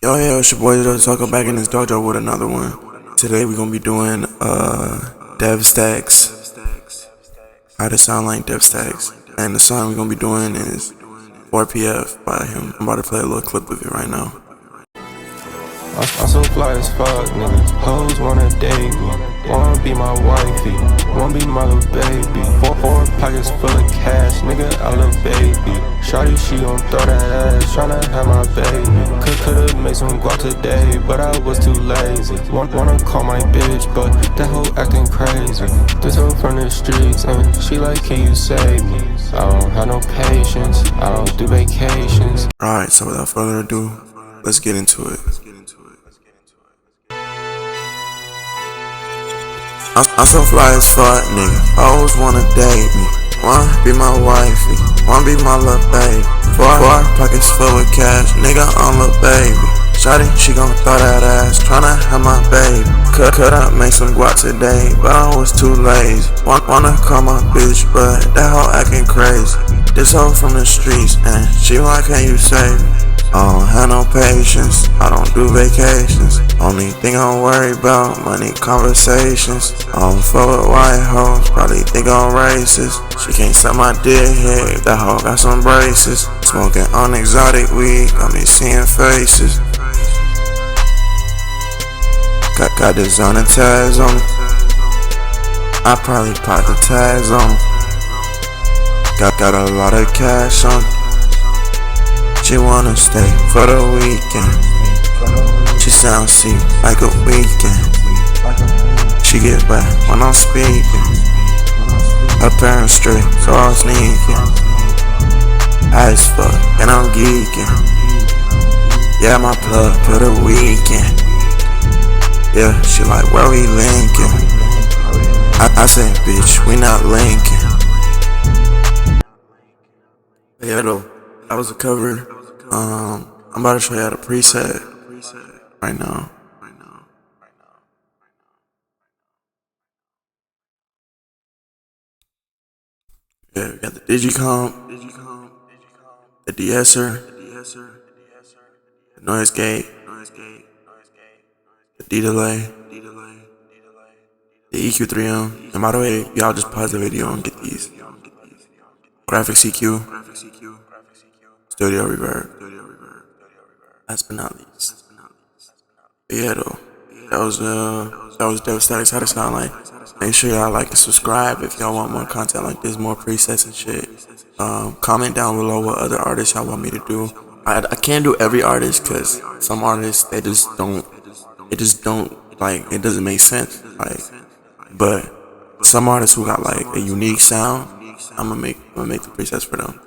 Yo, it's your boy Jojofromtokyo back in this dojo with another one. Today we're gonna be doing Devstacks. How to sound like Devstacks. And the song we're gonna be doing is 4PF by him. I'm about to play a little clip of it right now. I'm so fly as fuck, nigga. Hoes wanna date me, wanna be my wifey, wanna be my little baby. Four pockets full of cash, nigga, I love baby. Shawty, she gon' throw that ass, tryna have my baby. Could've made some guap today, but I was too lazy. Wanna call my bitch, but that hoe acting crazy. This hoe from the streets, and she like, can you save me? I don't have no patience, I don't do vacations. Alright, so without further ado, let's get into it. I'm so fly as fuck, nigga. Always wanna date me, wanna be my wifey, wanna be my little baby. Four pockets full of cash, nigga, I'm little baby. Shawty, she gon' throw that ass, tryna have my baby. Coulda made some guap today, but I was too lazy. Wanna call my bitch, but that hoe acting crazy. This hoe from the streets, and she like, can you save me? I don't have no patience, I don't do vacations. Only thing I'm worried about, money conversations. I don't fuck with white hoes, probably think I'm racist. She can't suck my dick head, that hoe got some braces. Smoking on exotic weed, got me seeing faces. Got designer tags on it, I probably pop the tags on it. Got a lot of cash on it. She wanna stay for the weekend. She sounds sweet like a weekend. She get back when I'm speaking. Her parents strict, so I'm sneaking. High as fuck, and I'm geeking. Yeah, my plug for the weekend. Yeah, she like, where we linking? I said, bitch, we not linking. Yeah, though. That was a cover. I'm about to show you how to preset right now. Yeah, we got the digicomp, the de-esser, the noise gate, the D-delay, the EQ3M. And by the way, y'all just pause the video and get these. Graphics EQ, studio reverb. Last but not least. Yeah, though. That was Devstacks. How to sound like. Make sure y'all like and subscribe if y'all want more content like this, more presets and shit. Comment down below what other artists y'all want me to do. I can't do every artist because some artists they just don't. Like it doesn't make sense. Like, but some artists who got like a unique sound, I'm gonna make the presets for them.